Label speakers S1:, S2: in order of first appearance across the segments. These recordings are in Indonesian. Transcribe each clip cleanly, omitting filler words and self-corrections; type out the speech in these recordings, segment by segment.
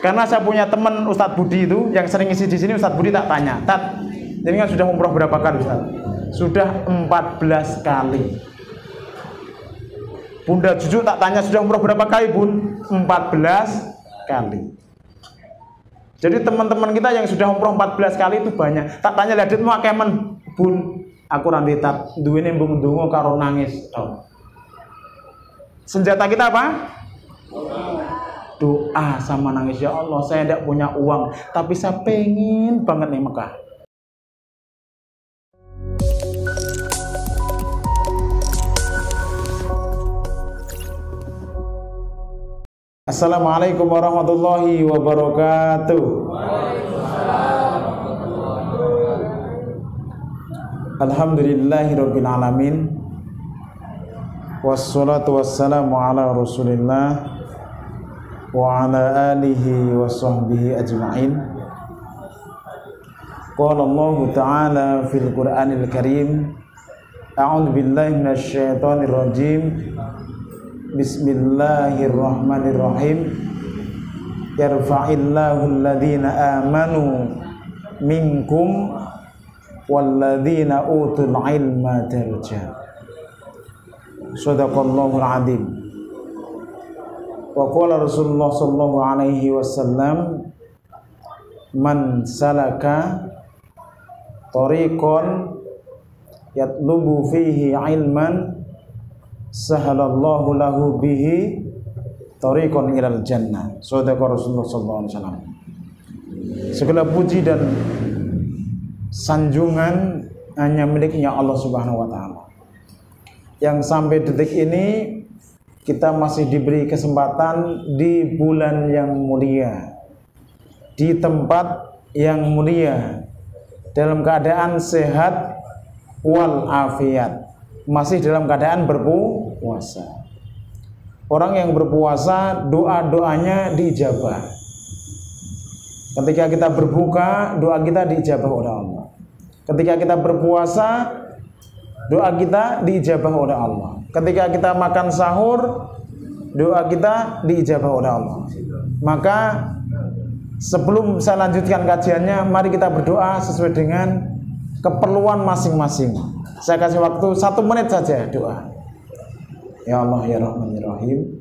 S1: Karena saya punya teman Ustadz Budi itu yang sering isi di sini. Ustadz Budi tak tanya, Tat, ini kan sudah umroh berapa kali Ustadz? Sudah 14 kali. Bunda Juju tak tanya sudah umroh berapa kali Bun? 14 kali. Jadi teman-teman kita yang sudah umroh 14 kali itu banyak. Tak tanya lihat mau kemen Bun, aku ranti tat duwene mbung ndonga karo nangis. Senjata kita apa? Doa sama nangis. Ya Allah, saya tidak punya uang, tapi saya pengen banget nih Mekah. Assalamualaikum warahmatullahi wabarakatuh. Alhamdulillahirabbil alamin. Wassalatu wassalamu ala Rasulillah wa ala alihi wa sahbihi ajma'in. Qala Allah Ta'ala fil Qur'anil Karim, a'udzu billahi minasy syaithanir rajim. Bismillahirrahmanirrahim. Yarfa'illahu alladhina amanu minkum walladzina utul ilma darajat. Shadaqallahul adzim. Wa qala Rasulullah sallallahu alaihi wasallam, man salaka tariqan yatlubu fihi ilman sahalallahu lahu bihi tariqan ilal jannah. Shadaqa Rasulullah sallallahu alaihi wasallam. Segala puji dan sanjungan hanya miliknya Allah Subhanahu wa taala. Yang sampai detik ini kita masih diberi kesempatan di bulan yang mulia, di tempat yang mulia, dalam keadaan sehat wal afiat, masih dalam keadaan berpuasa. Orang yang berpuasa doa-doanya diijabah. Ketika kita berbuka, doa kita diijabah oleh Allah. Ketika kita berpuasa, doa kita diijabah oleh Allah. Ketika kita makan sahur, doa kita diijabah oleh Allah. Maka sebelum saya lanjutkan kajiannya, mari kita berdoa sesuai dengan keperluan masing-masing. Saya kasih waktu 1 menit saja doa. Ya Allah ya Rahman ya Rahim,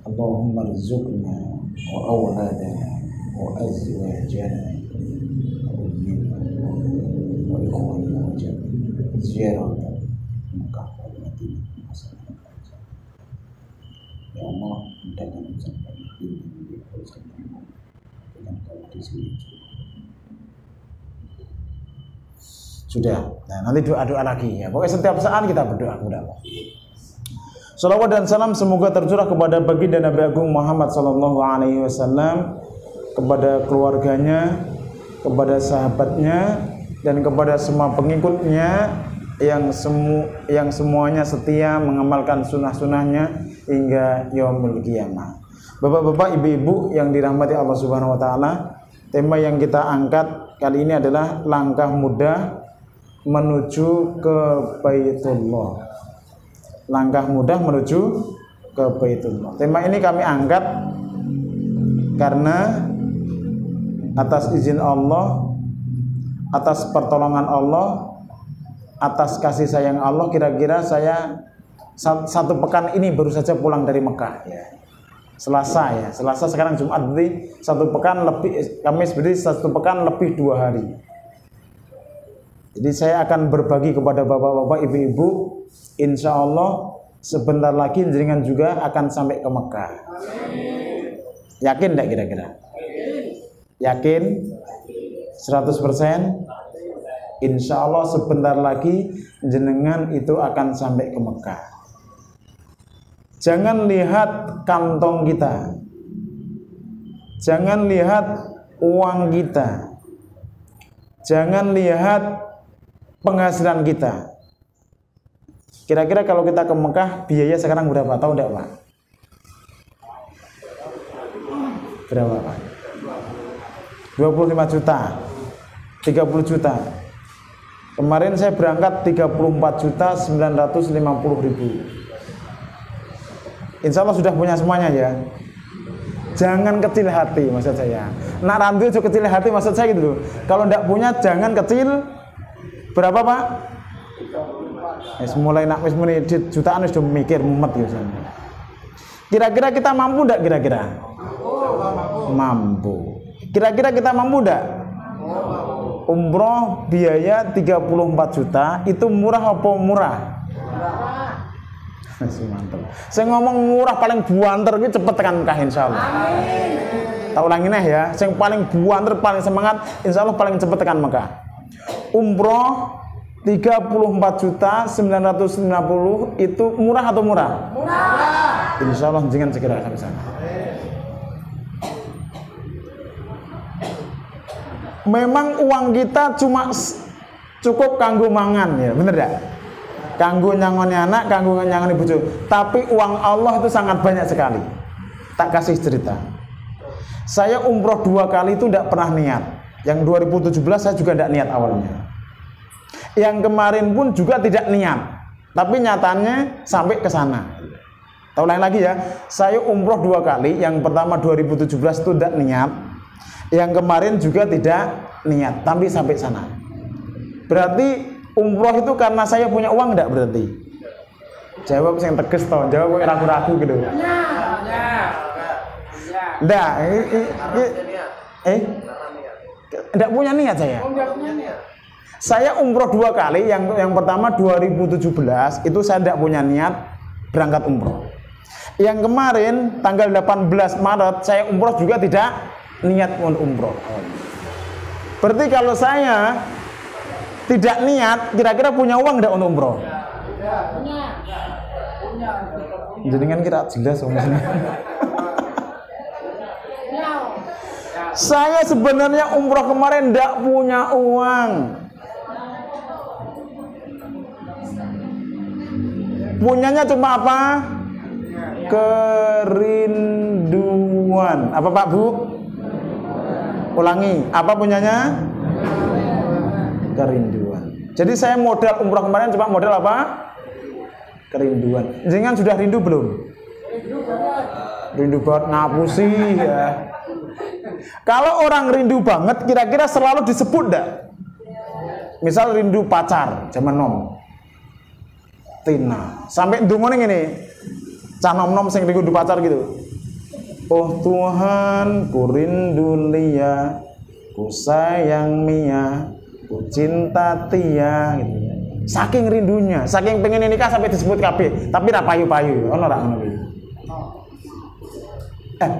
S1: Allahumma rizukna wa awladana wa azwajana wa ikhwana wa ziarah Mekah dan Madinah. Ya Allah, mudahkan ucapan ini dengan kondisi sudah. Nah, nanti doa-doa lagi ya. Pokoknya setiap saat kita berdoa kepada Allah. Salawat dan salam semoga tercurah kepada baginda Nabi Agung Muhammad sallallahu alaihi wasallam, kepada keluarganya, kepada sahabatnya, dan kepada semua pengikutnya yang semuanya setia mengamalkan sunnah-sunnahnya hingga yaumul qiyamah. Bapak-bapak, ibu-ibu yang dirahmati Allah Subhanahu wa taala, tema yang kita angkat kali ini adalah langkah mudah menuju ke Baitullah. Langkah mudah menuju ke Baitullah. Tema ini kami angkat karena atas izin Allah, atas pertolongan Allah, atas kasih sayang Allah, kira-kira saya 1 pekan ini baru saja pulang dari Mekah ya. Selasa sekarang Jumat, berarti 1 pekan lebih, Kamis berarti 1 pekan lebih 2 hari. Jadi saya akan berbagi kepada bapak-bapak, ibu-ibu, insya Allah sebentar lagi jenengan juga akan sampai ke Mekah. Yakin tidak kira-kira? Yakin? 100%? Insya Allah sebentar lagi jenengan itu akan sampai ke Mekah. Jangan lihat kantong kita, jangan lihat uang kita, jangan lihat penghasilan kita. Kira-kira kalau kita ke Mekah biaya sekarang berapa? Tahu enggak Pak? Berapa Pak? 25 juta, 30 juta. Kemarin saya berangkat 34.950.000. Insya Allah sudah punya semuanya ya. Jangan kecil hati maksud saya. Nak randu itu kecil hati maksud saya gitu loh. Kalau ndak punya jangan kecil. Berapa Pak? Mulai nak wis muni jutaan wis udah mikir mumet ya. Kira-kira kita mampu ndak kira-kira? Mampu. Kira-kira kita mampu ndak? Umroh biaya 34 juta itu murah apa murah? Mantap. Saya ngomong murah paling buanter iki cepet tekan Mekah insyaallah. Tak ulangi nih ya, yang paling buanter paling semangat insyaallah paling cepet tekan Mekah. Umroh 34 juta 950 itu murah atau murah? Murah. Insyaallah jangan segera sampai sana. Memang uang kita cuma cukup kanggo mangan ya, bener gak? Kanggo nyangoni anak, kanggo nyangoni bojo. Tapi uang Allah itu sangat banyak sekali. Tak kasih cerita. Saya umroh 2 kali itu tidak pernah niat. Yang 2017 saya juga tidak niat awalnya. Yang kemarin pun juga tidak niat. Tapi nyatanya sampai ke sana. Tahu lain lagi ya. Saya umroh 2 kali. Yang pertama 2017 itu tidak niat. Yang kemarin juga tidak niat. Tapi sampai sana. Berarti umroh itu karena saya punya uang enggak berarti? Jawab yang tegas toh, jawab yang ragu-ragu gitu. Enggak, enggak punya niat saya. Saya umroh 2 kali, yang pertama 2017 itu saya enggak punya niat berangkat umroh. Yang kemarin tanggal 18 Maret saya umroh juga tidak niat untuk umroh. Berarti kalau saya tidak niat, kira-kira punya uang enggak untuk umroh? Punya. Jadi kan kira jelas omongnya. Saya sebenarnya umroh kemarin enggak punya uang. Punyanya cuma apa? Kerinduan. Apa Pak Bu? Ulangi, apa punyanya? Kerinduan. Jadi saya modal umrah kemarin cuma modal apa? Kerinduan. Jenengan sudah rindu belum? Rindu banget ngapusi ya. Kalau orang rindu banget kira-kira selalu disebut enggak? Misal rindu pacar zaman nom. Tina. Sampai ndungone ngene. Cah nom-nom sing rindu pacar gitu. Oh Tuhan, ku rindu Lia, ku sayang Mia, ku cinta Tia gitu. Saking rindunya, saking pengen nikah sampai disebut kabeh, tapi ra payu-payu, ono ra ngono iki.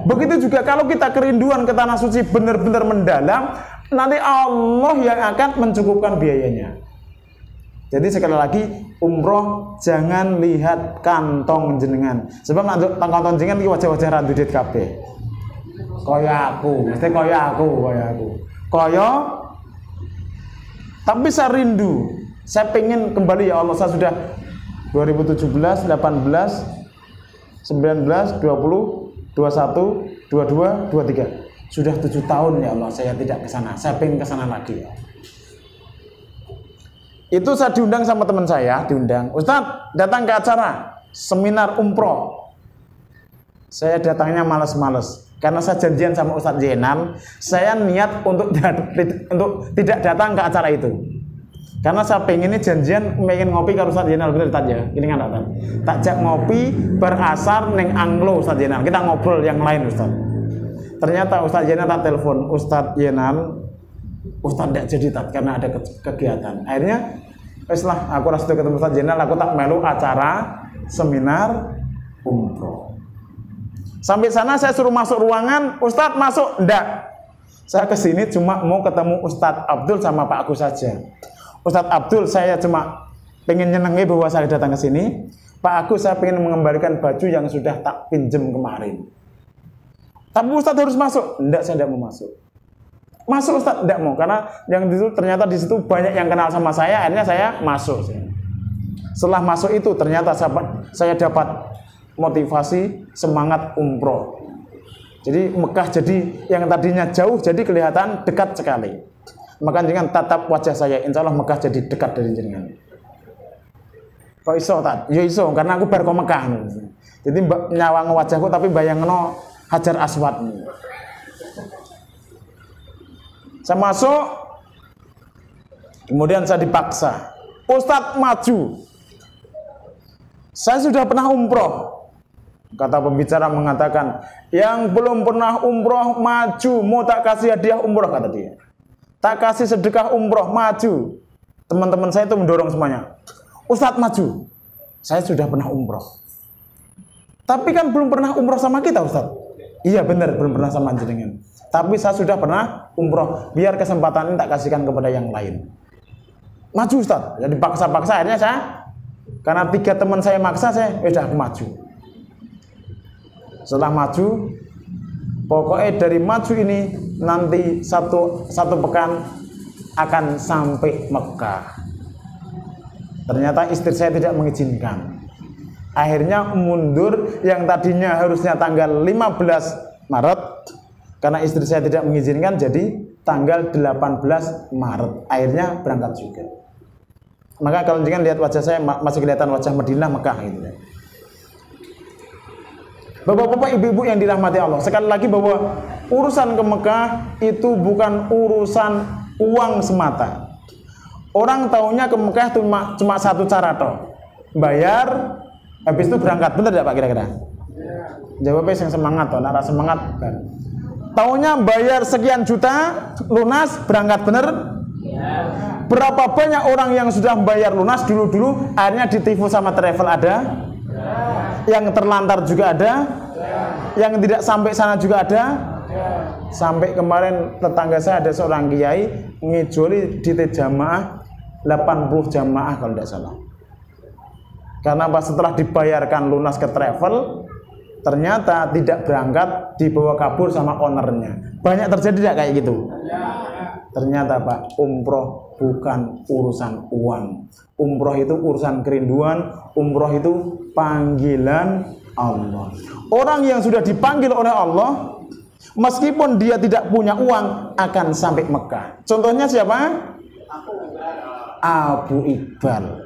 S1: Begitu juga kalau kita kerinduan ke tanah suci benar-benar mendalam, nanti Allah yang akan mencukupkan biayanya. Jadi sekali lagi, umroh jangan lihat kantong jenengan. Sebab kantong jenengan iki wajah-wajah ra duit kabeh. Kaya aku, mesti kaya aku. Tapi saya rindu. Saya pengen kembali ya Allah, saya sudah 2017, 18, 19, 20, 21, 22, 23. Sudah 7 tahun ya Allah saya tidak ke sana. Saya pengen ke sana lagi. Itu saya diundang sama teman saya, diundang. Ustadz, datang ke acara seminar umroh. Saya datangnya males-males. Karena saya janjian sama Ustadz Zainal, saya niat untuk tidak datang ke acara itu. Karena saya pengen ini janjian pengen ngopi ke Ustadz Zainal, bener Ustadz ya. Ini kan datang. Tak ngopi berasar neng Anglo Ustadz Zainal. Kita ngobrol yang lain Ustadz. Ternyata Ustadz Zainal tak telepon Ustadz Zainal, Ustadz tidak jadi tat karena ada kegiatan. Akhirnya, setelah aku rasa ketemu Ustadz Zainal, aku tak melu acara seminar umroh. Sampai sana saya suruh masuk ruangan, Ustadz masuk, enggak. Saya kesini cuma mau ketemu Ustadz Abdul sama Pak Agus saja. Ustadz Abdul saya cuma pengen nyenengi bahwa saya datang ke sini. Pak Agus saya pengen mengembalikan baju yang sudah tak pinjem kemarin. Tapi Ustadz harus masuk, enggak, saya tidak mau masuk. Masuk Ustadz, enggak mau, karena yang itu ternyata di situ banyak yang kenal sama saya, akhirnya saya masuk. Setelah masuk itu ternyata saya dapat motivasi semangat umroh. Jadi Mekah jadi yang tadinya jauh jadi kelihatan dekat sekali. Maka dengan tatap wajah saya, insya Allah Mekah jadi dekat dari jenengan. Kok iso tat? Ya iso, karena aku bar ke Mekah. Jadi nyawang wajahku tapi bayangno Hajar Aswad ini. Saya masuk, kemudian saya dipaksa, Ustadz maju. Saya sudah pernah umroh. Kata pembicara mengatakan, yang belum pernah umroh maju, mau tak kasih hadiah umroh, kata dia. Tak kasih sedekah umroh, maju. Teman-teman saya itu mendorong semuanya. Ustadz maju. Saya sudah pernah umroh. Tapi kan belum pernah umroh sama kita, Ustadz. Iya benar, belum pernah sama jenengan. Tapi saya sudah pernah umroh. Biar kesempatan ini tak kasihkan kepada yang lain. Maju Ustadz. Jadi paksa-paksa akhirnya saya, karena 3 teman saya maksa, saya udah aku maju. Setelah maju, pokoknya dari maju ini nanti satu pekan akan sampai Mekah. Ternyata istri saya tidak mengizinkan. Akhirnya mundur, yang tadinya harusnya tanggal 15 Maret, karena istri saya tidak mengizinkan, jadi tanggal 18 Maret. Akhirnya berangkat juga. Maka kalau jangan lihat wajah saya, masih kelihatan wajah Madinah, Mekah gitu. Bapak-bapak, ibu-ibu yang dirahmati Allah, sekali lagi bahwa urusan ke Mekah itu bukan urusan uang semata. Orang taunya ke Mekah cuma satu cara toh, bayar, habis itu berangkat. Bener tidak Pak kira-kira? Jawabnya yang semangat toh, narasi semangat. Taunya bayar sekian juta, lunas, berangkat, bener? Berapa banyak orang yang sudah bayar lunas dulu-dulu, akhirnya ditipu sama travel ada? Yang terlantar juga ada, yang tidak sampai sana juga ada. Sampai kemarin tetangga saya ada seorang kiai ngijoli di jamaah 80 jamaah kalau tidak salah. Karena pas setelah dibayarkan lunas ke travel, ternyata tidak berangkat, dibawa kabur sama ownernya. Banyak terjadi tidak kayak gitu? Ternyata Pak, umroh bukan urusan uang. Umroh itu urusan kerinduan. Umroh itu panggilan Allah. Orang yang sudah dipanggil oleh Allah, meskipun dia tidak punya uang, akan sampai Mekah. Contohnya siapa? Abu Iqbal.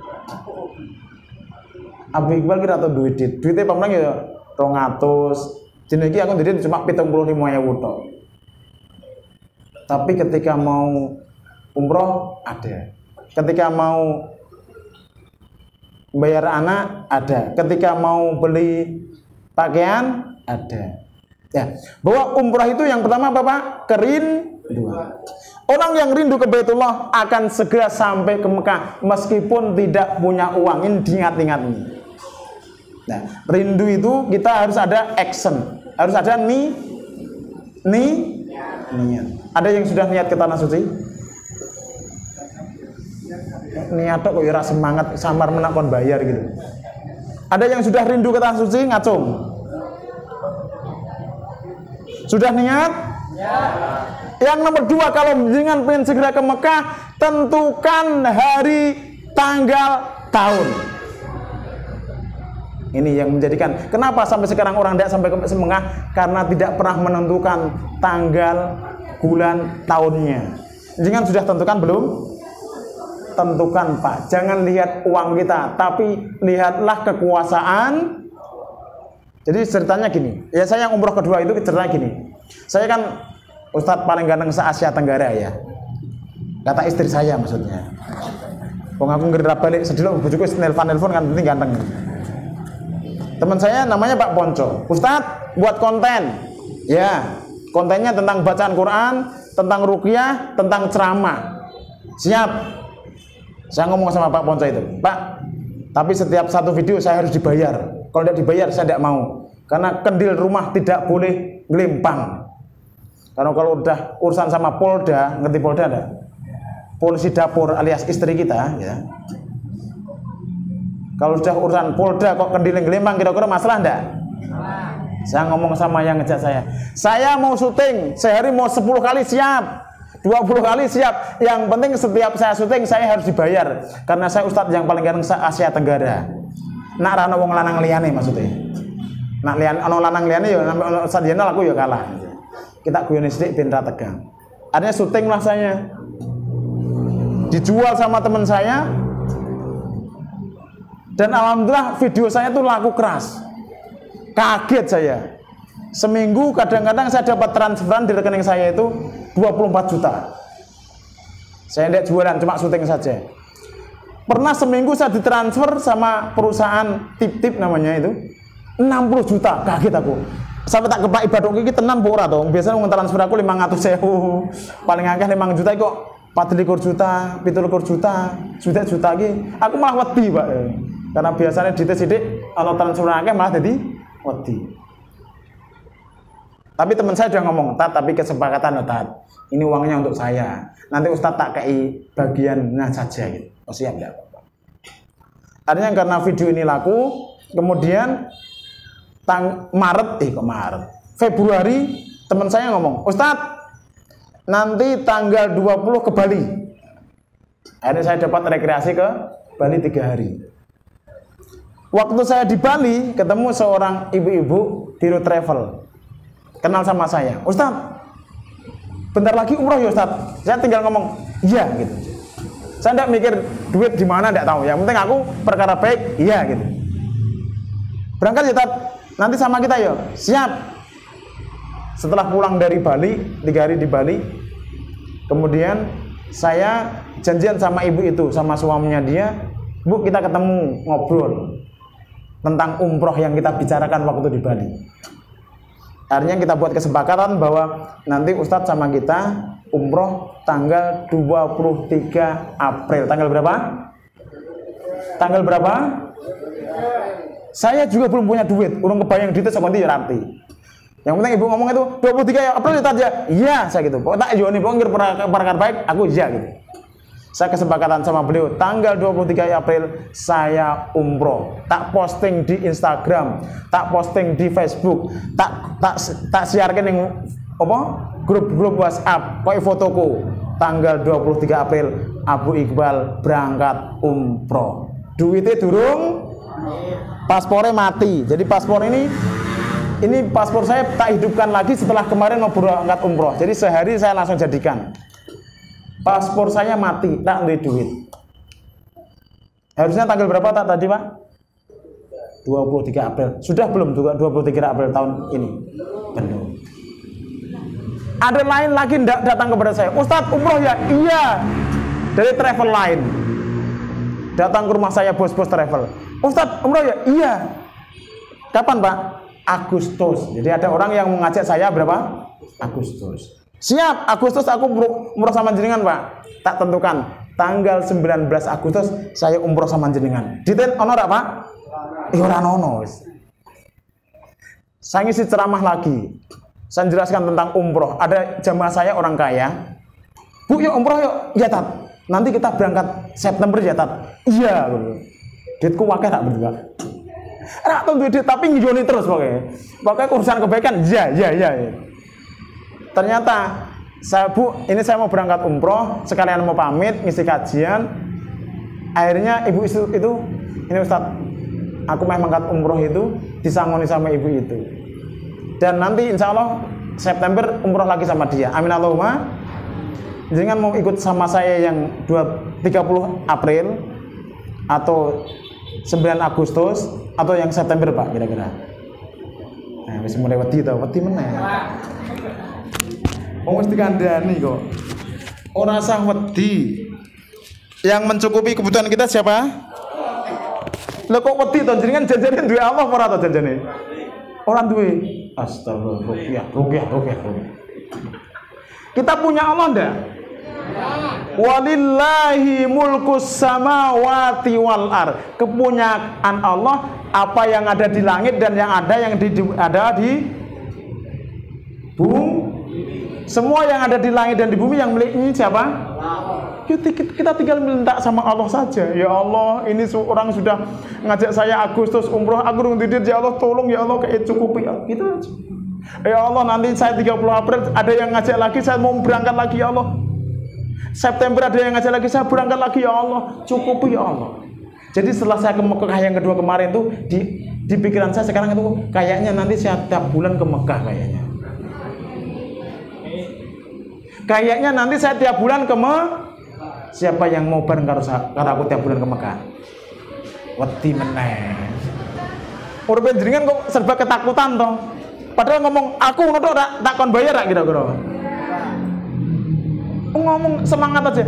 S1: Abu Iqbal kira atau duitnya paling ya 200. Jenenge iki aku ndiri cuma 75.000 tok. Tapi ketika mau umroh ada. Ketika mau bayar anak ada. Ketika mau beli pakaian ada. Ya, bahwa umroh itu yang pertama apa Pak? Kerinduan. Orang yang rindu ke Baitullah akan segera sampai ke Mekah meskipun tidak punya uang. Ini diingat-ingat nih. Nah, rindu itu kita harus ada action, harus ada niat. Ada yang sudah niat ke tanah suci? Niat kok ya semangat samar menakon bayar gitu. Ada yang sudah rindu ke tanah suci? Ngacung. Sudah niat? Ya. Yang nomor 2, kalau dengan pengen segera ke Mekah, tentukan hari, tanggal, tahun. Ini yang menjadikan kenapa sampai sekarang orang tidak sampai ke Mekah, karena tidak pernah menentukan tanggal, bulan, tahunnya. Jangan sudah tentukan belum? Tentukan Pak. Jangan lihat uang kita, tapi lihatlah kekuasaan. Jadi ceritanya gini. Ya saya yang umroh kedua itu ceritanya gini. Saya kan Ustadz paling ganteng se-Asia Tenggara ya. Kata istri saya maksudnya. Wong aku ngerti balik sedih bojoku nelpon kan penting ganteng. Teman saya namanya Pak Ponco. Ustadz buat konten. Ya, kontennya tentang bacaan Quran, tentang ruqyah, tentang ceramah. Siap. Saya ngomong sama Pak Ponco itu, Pak, tapi setiap satu video saya harus dibayar. Kalau tidak dibayar saya tidak mau. Karena kendil rumah tidak boleh ngelimpang. Karena kalau udah urusan sama Polda, ngerti Polda ada? Polisi dapur alias istri kita, ya. Kalau sudah urusan Polda kok kendil ngelimpang, kira-kira masalah enggak? Saya ngomong sama yang ngejak saya mau syuting, sehari mau 10 kali siap, 20 kali siap. Yang penting setiap saya syuting saya harus dibayar. Karena saya Ustadz yang paling ganteng se-Asia Tenggara. Nak rano wong lanang liyane maksudnya. Nak lian ono lanang liyane ya Ustadz Yenal aku ya kalah. Kita guyon sithik ben ra tegang. Artinya syuting lah saya. Dijual sama teman saya. Dan alhamdulillah video saya tuh laku keras. Kaget saya. seminggu kadang-kadang saya dapat transferan di rekening saya itu 24 juta. Saya tidak jualan, cuma syuting saja. Pernah seminggu saya ditransfer sama perusahaan tip-tip namanya itu 60 juta, kaget aku. Sampai tak kepak ibadah iki tenan apa ora to? Biasanya wong transfer aku 500.000. Paling akeh 5 juta kok 24 juta, 17 juta, juta iki. Aku malah wedi, Pak. Karena biasanya didik-didik kalau transfer akeh malah jadi wedi. Tapi teman saya udah ngomong, "Tat, tapi kesepakatan, Tat. Ini uangnya untuk saya. Nanti Ustadz tak kei bagiannya saja gitu." Oh, siap, enggak apa-apa. Artinya karena video ini laku, kemudian Februari teman saya ngomong, "Ustadz, nanti tanggal 20 ke Bali." Akhirnya saya dapat rekreasi ke Bali 3 hari. Waktu saya di Bali ketemu seorang ibu-ibu biro travel, kenal sama saya. "Ustadz, bentar lagi umroh ya Ustadz." Saya tinggal ngomong iya gitu. Saya tidak mikir duit di mana, tidak tahu. Yang penting aku perkara baik, iya gitu. "Berangkat ya Ustadz, nanti sama kita ya." Siap. Setelah pulang dari Bali, 3 hari di Bali, kemudian saya janjian sama ibu itu, sama suaminya dia, "Bu, kita ketemu ngobrol tentang umroh yang kita bicarakan waktu di Bali." Akhirnya kita buat kesepakatan bahwa nanti Ustadz sama kita umroh tanggal 23 April. Tanggal berapa? Tanggal berapa? Saya juga belum punya duit, urung kebayang duitnya sekonti ya nanti. Yang penting ibu ngomong itu 23 April ya aja. Iya, saya gitu. Pokoknya tak joni pokoknya perkara baik, aku iya gitu. Saya kesepakatan sama beliau, tanggal 23 April saya umroh. Tak posting di Instagram, tak posting di Facebook, tak siarkan yang apa? Grup-grup WhatsApp, kok fotoku. Tanggal 23 April Abu Iqbal berangkat umroh. Duitnya durung, paspornya mati. Jadi paspor ini paspor saya tak hidupkan lagi setelah kemarin mau berangkat umroh. Jadi sehari saya langsung jadikan. Paspor saya mati, tak ada duit. Harusnya tanggal berapa tak tadi Pak? 23 April. Sudah belum juga 23 April tahun ini? Belum. Ada lain lagi datang kepada saya, "Ustadz umroh ya?" "Iya." Dari travel lain datang ke rumah saya, bos-bos travel. "Ustadz umroh ya?" "Iya." "Kapan Pak?" "Agustus." Jadi ada orang yang mengajak saya berapa? Agustus. "Siap, Agustus aku umroh sama jenengan Pak." Tak tentukan tanggal 19 Agustus saya umroh sama jenengan. Diten ono ora Pak? Ora ono. Saya ngisi ceramah lagi. Saya jelaskan tentang umroh. Ada jamaah saya orang kaya. "Bu, yuk umroh yuk." "Ya Tat, nanti kita berangkat September ya Tat." "Iya." Duitku wakil tak berdua. Rak tentu duit tapi ngijoni terus pokoknya. Pokoknya urusan kebaikan. Ya. Ternyata Bu, ini saya mau berangkat umroh, sekalian mau pamit, ngisi kajian. Akhirnya ibu itu, "Ini Ustadz, aku mau mangkat umroh itu, disangoni sama ibu itu. Dan nanti insya Allah September umroh lagi sama dia. Amin Allahumma. Jangan mau ikut sama saya yang 30 April atau 9 Agustus atau yang September Pak kira-kira." Nah, wis mulai wedi meneh. Wis dikandani kok. Ora usah wedi. Yang mencukupi kebutuhan kita siapa? Lha kok wedi to jenengan janjane duwe Allah ora to janjane? Ora duwe. Astagfirullah. Ruqyah. Kita punya Allah ndak? Walillahi mulkus samawati wal ar. Kepunyaan Allah apa yang ada di langit dan yang ada di bumi. Semua yang ada di langit dan di bumi yang miliknya siapa? Kita tinggal minta sama Allah saja. "Ya Allah, ini orang sudah ngajak saya Agustus umroh, aku belum tidur, ya Allah tolong ya Allah kayak cukupi." Gitu aja. "Ya Allah, nanti saya 30 April ada yang ngajak lagi, saya mau berangkat lagi ya Allah. September ada yang ngajak lagi, saya berangkat lagi ya Allah, cukupi ya Allah." Jadi setelah saya ke Mekah yang kedua kemarin tuh di pikiran saya sekarang itu kayaknya nanti saya tiap bulan ke Mekah kayaknya nanti saya tiap bulan ke siapa yang mau bareng karo aku tiap bulan ke Mekah? Wedi meneh. Urip jenengan kok serba ketakutan toh. Padahal ngomong aku ngono tak kon bayar tak kira-kira. Ngomong semangat aja.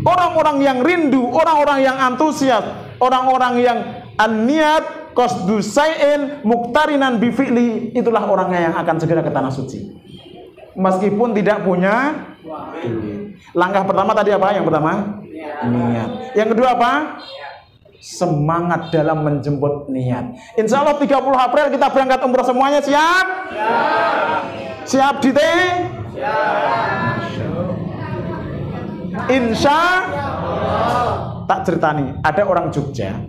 S1: Orang-orang yang rindu, orang-orang yang antusias, orang-orang yang an-niat qasdu syai'in muqtarinan bi fi'li, itulah orangnya yang akan segera ke tanah suci. Meskipun tidak punya duit. Langkah pertama tadi apa? Yang pertama niat. Yang kedua apa? Semangat dalam menjemput niat. Insya Allah 30 April kita berangkat umroh semuanya, siap? Siap Dite? Insya tak ceritani, ada orang Jogja.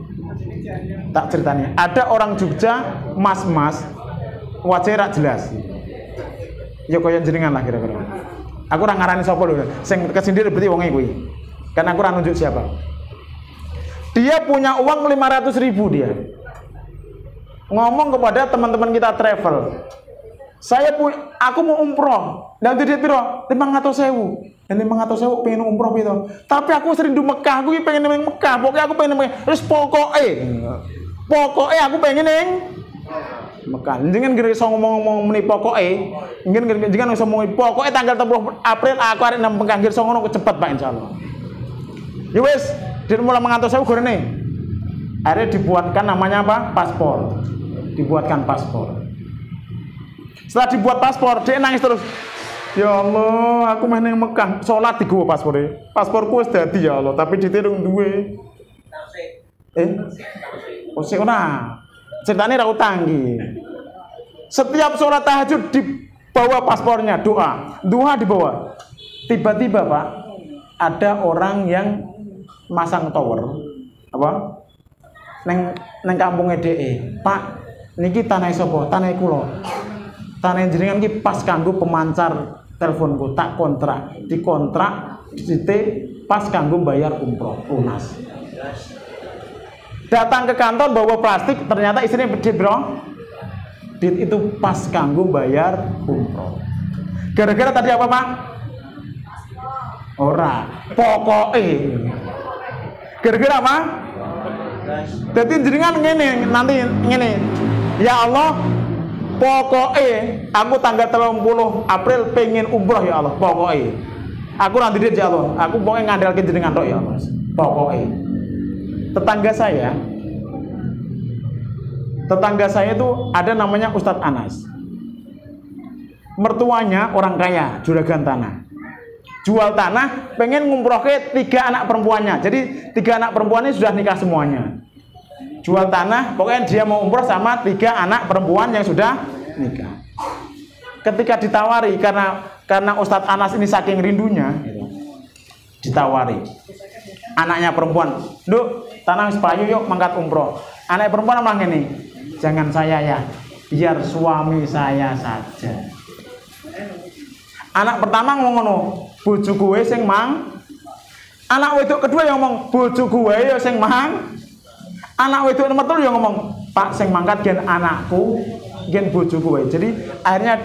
S1: Tak ceritani, ada orang Jogja, mas-mas, wajahnya rak jelas. Ya kaya jenengan lah kira-kira. Aku ora ngarani sapa lho. Sing kesindir berarti wonge kuwi. Karena aku ora nunjuk siapa. Dia punya uang 500.000 dia. Ngomong kepada teman-teman kita travel. Aku mau umroh. Nanti dia piro? 500.000. Dan 500.000 pengen umroh gitu. Tapi aku serindu Mekah, aku pengen nang Mekah. Pokoknya aku pengen nang terus pokoknya aku pengen nang Mekah. Jangan gara iso ngomong meni pokoke. Jangan iso ngomong pokoke tanggal 30 April aku arek nang Mekah iso ngono cepet Pak insyaallah. Ya wis, dia mulai mengantuk saya gorene. Akhirnya dibuatkan namanya apa? Paspor. Dibuatkan paspor. Setelah dibuat paspor, dia nangis terus. Ya Allah, aku main nang Mekah, salat digowo paspore. Pasporku wis dadi ya Allah, tapi ditirung duwe. Sik ora. Ceritanya ra utang iki. Setiap sholat tahajud dibawa paspornya, doa dibawa. Tiba-tiba Pak, ada orang yang masang tower, apa? Neng kampungnya DE. Pak, niki tanah sapa? Tanah kula. Tanah jenengan iki pas kanggo pemancar teleponku, tak kontrak. Dikontrak titik pas kanggo bayar umroh lunas. Datang ke kantor bawa plastik, ternyata isinya duit bro. Duit itu pas kanggo bayar umroh. Gara-gara tadi apa Pak? Ora, pokoknya. Gara-gara apa? Jadi jenengan ngene, nanti ngene. Ya Allah, pokoknya aku tanggal 30 April pengen umroh ya Allah, pokoknya. Aku nanti duit ya Allah, aku pokoknya ngandalkin jenengan tok ya Allah. Pokoknya. Tetangga saya itu ada namanya Ustadz Anas. Mertuanya orang kaya, juragan tanah. Jual tanah, pengen ngumrohke 3 anak perempuannya. Jadi 3 anak perempuannya sudah nikah semuanya. Jual tanah, pokoknya dia mau umroh sama 3 anak perempuan yang sudah nikah. Ketika ditawari, karena Ustadz Anas ini saking rindunya, ditawari. Anaknya perempuan, "Nduk, tanah sepayu yuk mangkat umroh." Anak perempuan emang ini, "Jangan saya ya, biar suami saya saja." Anak pertama ngomong ngono, "Bojo gue sing mang." Anak wedok kedua yang ngomong, "Bojo gue ya sing mang." Anak wedok nomor 3 yang ngomong, "Pak sing mangkat gen anakku, gen bojo gue." Jadi akhirnya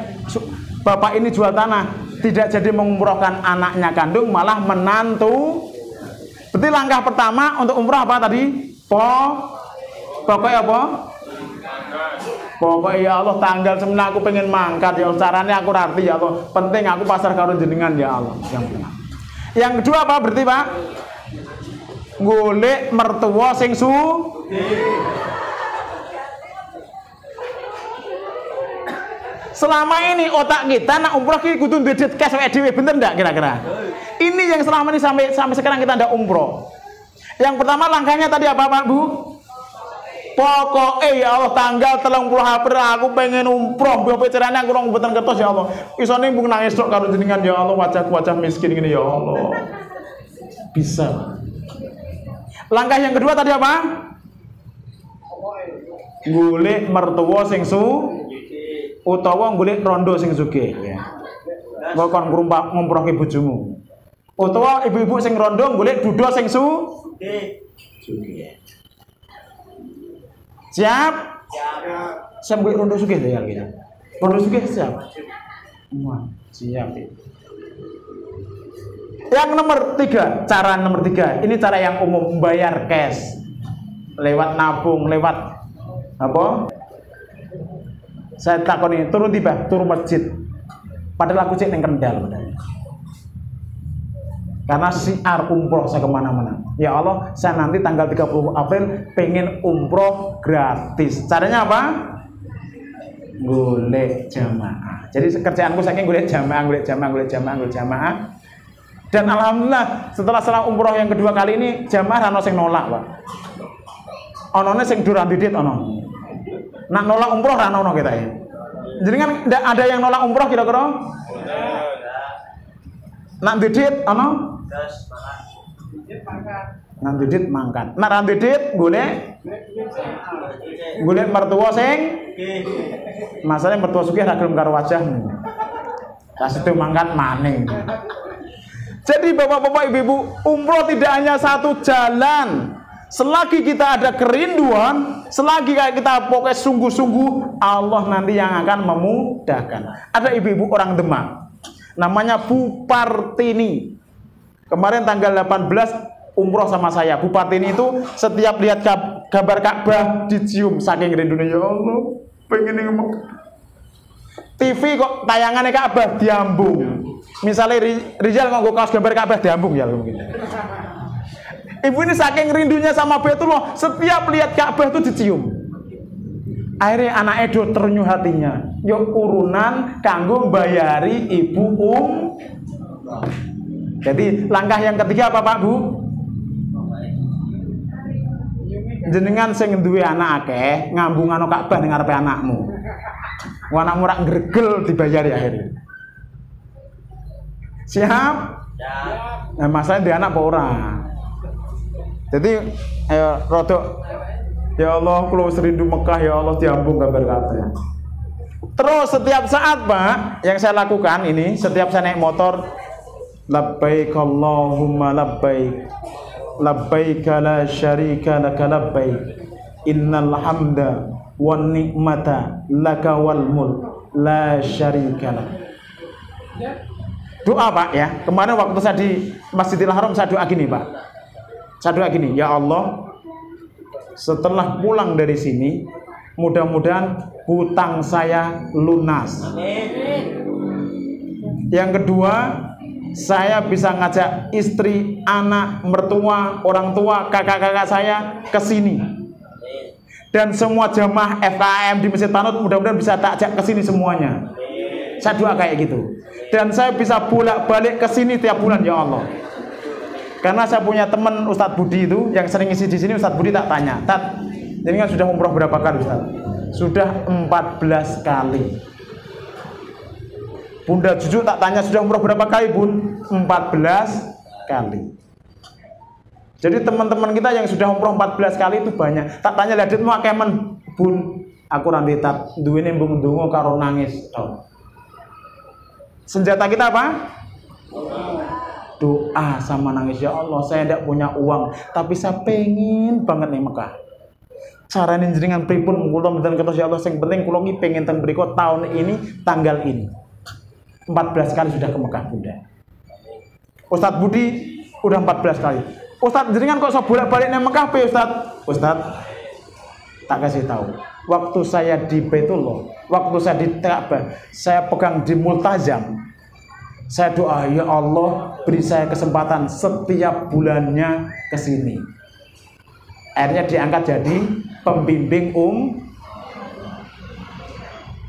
S1: bapak ini jual tanah, tidak jadi mengumrohkan anaknya kandung, malah menantu. Berarti langkah pertama untuk umroh apa tadi? Pokoknya apa? Pokoknya ya Allah tanggal semena aku pengen mangkat ya Allah, caranya aku arti ya Allah. Penting aku pasar karo jenengan ya Allah. Yang kedua apa berarti Pak? Golek mertua sing Selama ini otak kita nak umroh ki kudu duit cash awake dhewe, bener ndak kira-kira? Ini yang selama ini sampai sekarang kita ndak umroh. Yang pertama langkahnya tadi apa Pak Bu? Pokoknya ya Allah tanggal 30 April aku pengen umroh, bapak caranya aku orang mboten kertas ya Allah. Isone mbung nangis tok karo jenengan ya Allah, wajah miskin ngene ya Allah. Bisa. Langkah yang kedua tadi apa? Golek mertua sing utawa golek rondo sing sugih ya. Kok kon ngumrohke bojomu. Utawa ibu-ibu sing rondo golek duda sing sugih. Siap? Siap golek rondo sugih ya kita. Rondo sugih siap. Siap. Yang nomor 3, cara nomor 3. Ini cara yang umum, membayar cash. Lewat nabung, lewat apa? Saya takoni turun tiba, turun masjid. Padahal aku cek neng Kendal. Karena siar umroh saya kemana-mana. Ya Allah, saya nanti tanggal 30 April pengen umroh gratis. Caranya apa? Golek jamaah. Jadi kerjaanku saking golek jamaah. Dan alhamdulillah setelah umroh yang kedua kali ini jamaah rano sing nolak, Pak. Onone sing duran didit ono. Nak nolak umroh rano kita ya. Jadi kan tidak ada yang nolak umroh kira-kira. Nak didit ono. Nak didit mangkat. Nak ran didit golek mertua sing masalahnya mertua sugih ra gelem karo wajahmu. Kasih mangkat maning. Jadi bapak-bapak ibu-ibu, umroh tidak hanya satu jalan. Selagi kita ada kerinduan, selagi kita pokoknya sungguh-sungguh, Allah nanti yang akan memudahkan. Ada ibu-ibu orang Demak, namanya Bu Partini. Kemarin tanggal 18 umroh sama saya. Bu Partini itu setiap lihat gambar Ka'bah dicium saking rindunya. Ya Allah, pengen ngomong. TV kok tayangannya Ka'bah diambung. Misalnya Rizal nganggo kaos gambar Ka'bah diambung ya mungkin. Ibu ini saking rindunya sama Baitullah, setiap lihat Ka'bah itu dicium. Akhirnya anak Edo ternyuh hatinya. Yuk urunan kanggo bayari ibu Jadi langkah yang ketiga apa Pak Bu? Jenengan sing duwe anak akeh, ngambungano Ka'bah ning ngarepe anakmu. Anakmu rak gregel dibayari akhirnya. Siap? Nah, masalahnya dia anak apa orang? Jadi ayo rodok. Ya Allah, kalau serindu Mekah ya Allah diambung gambar Ka'bah. Terus setiap saat Pak, yang saya lakukan ini, setiap saya naik motor, labbaik Allahumma labbaik, labbaik la syarika laka labbaik, innal hamda wan ni'mata laka wal mulk la syarika lak. Doa Pak ya. Kemarin waktu saya di Masjidil Haram saya doa gini Pak. Saya doa gini, ya Allah, setelah pulang dari sini, mudah-mudahan hutang saya lunas. Yang kedua, saya bisa ngajak istri, anak, mertua, orang tua, kakak-kakak saya ke sini. Dan semua jamaah FKM di Masjid Tanut mudah-mudahan bisa tak ajak ke sini semuanya. Saya doa kayak gitu. Dan saya bisa bolak-balik ke sini tiap bulan ya Allah. Karena saya punya teman Ustadz Budi itu yang sering isi di sini. Ustadz Budi tak tanya, Tat, ini kan sudah umroh berapa kali Ustadz? Sudah 14 kali. Bunda Juju tak tanya sudah umroh berapa kali Bun? 14 kali. Jadi teman-teman kita yang sudah umroh 14 kali itu banyak. Tak tanya lihat mau kemen Bun, aku nanti tak duwene mbung ndonga karo nangis. Oh. Senjata kita apa? Doa sama nangis. Ya Allah, saya tidak punya uang, tapi saya pengen banget nih Mekah. Caranya jenengan pripun kula mboten kertos ya Allah, sing penting kula iki pengen teng mriku tahun ini tanggal ini. 14 kali sudah ke Mekah Bunda. Ustadz Budi udah 14 kali. Ustadz jenengan kok iso bolak-balik nang Mekah pe Ustadz? Ustadz tak kasih tahu. Waktu saya di Baitullah, waktu saya di Ka'bah, saya pegang di Multazam. Saya doa, ya Allah, beri saya kesempatan setiap bulannya ke sini. Akhirnya diangkat jadi pembimbing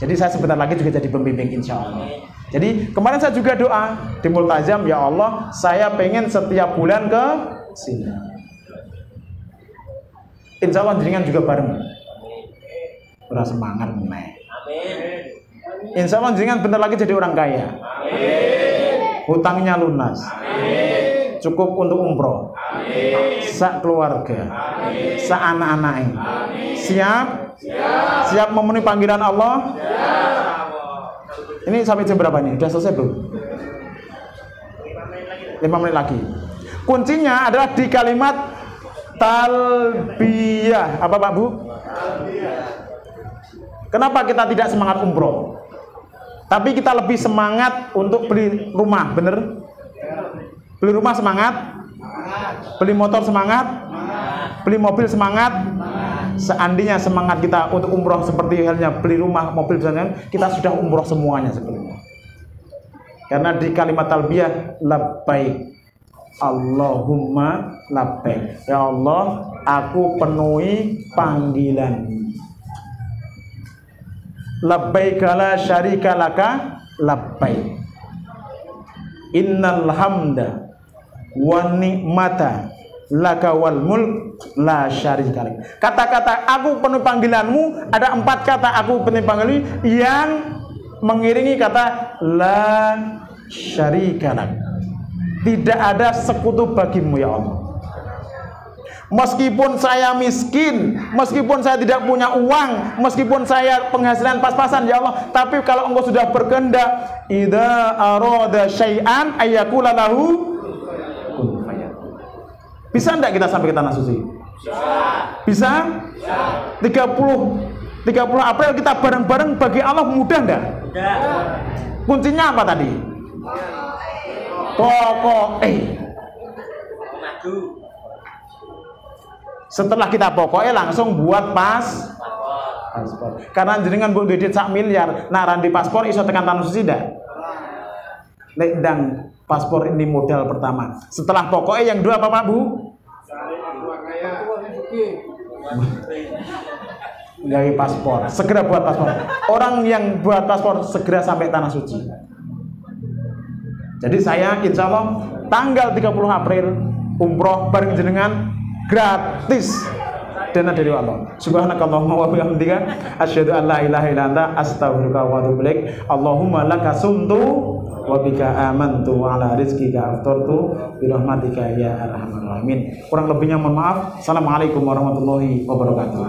S1: Jadi saya sebentar lagi juga jadi pembimbing insya Allah. Jadi kemarin saya juga doa di Multazam, ya Allah, saya pengen setiap bulan ke sini. Insya Allah jenengan juga bareng. Udah semangat nih. Insya Allah jenengan bentar lagi jadi orang kaya. Hutangnya lunas. Cukup untuk umroh. Sak keluarga. Sak anak-anak ini. Siap? Siap memenuhi panggilan Allah? Ini sampai jam berapa nih? Udah selesai belum? 5 menit lagi. Kuncinya adalah di kalimat talbiyah. Apa Pak Bu? Kenapa kita tidak semangat umroh? Tapi kita lebih semangat untuk beli rumah, bener? Beli rumah semangat? Beli motor semangat? Beli mobil semangat? seandainya semangat kita untuk umroh seperti halnya beli rumah, mobil, dan kita sudah umroh semuanya sebelumnya. Karena di kalimat talbiyah labbaik Allahumma labbaik, ya Allah aku penuhi panggilan. Labbaik la syarika laka labbaik, innal hamda wa ni'mata laka wal mulk la syarika lak. Kata-kata aku penuhi panggilanmu, ada 4 kata aku penuhi panggilanmu yang mengiringi kata la syarika lak. Tidak ada sekutu bagimu ya Allah. Meskipun saya miskin, meskipun saya tidak punya uang, meskipun saya penghasilan pas-pasan ya Allah, tapi kalau Engkau sudah berkehendak, idza arada syai'an ayyakula lahu kun fayakun. Bisa enggak kita sampai ke tanah suci? Bisa? 30 April kita bareng-bareng bagi Allah mudah enggak? Mudah. Kuncinya apa tadi? Setelah kita pokoknya langsung buat paspor. Karena jenengan buat duit 1 miliar, nah randi paspor iso tekan tanah suci ndak? Nek ndang paspor ini modal pertama. Setelah pokoknya yang 2 apa Pak Bu? Gawe paspor, segera buat paspor. Orang yang buat paspor segera sampai tanah suci. Jadi saya insya Allah tanggal 30 April umroh bareng jenengan gratis, dana dari Allah. Subhanakallahumma wa bihamdika asyhadu an la ilaha illa anta astaghfiruka wa atubu ilaik. Allahumma laka sumtu wa bika amantu wa ala rizqika aftartu bi rahmatika ya arhamar rahimin. Kurang lebihnya mohon maaf. Assalamualaikum warahmatullahi wabarakatuh.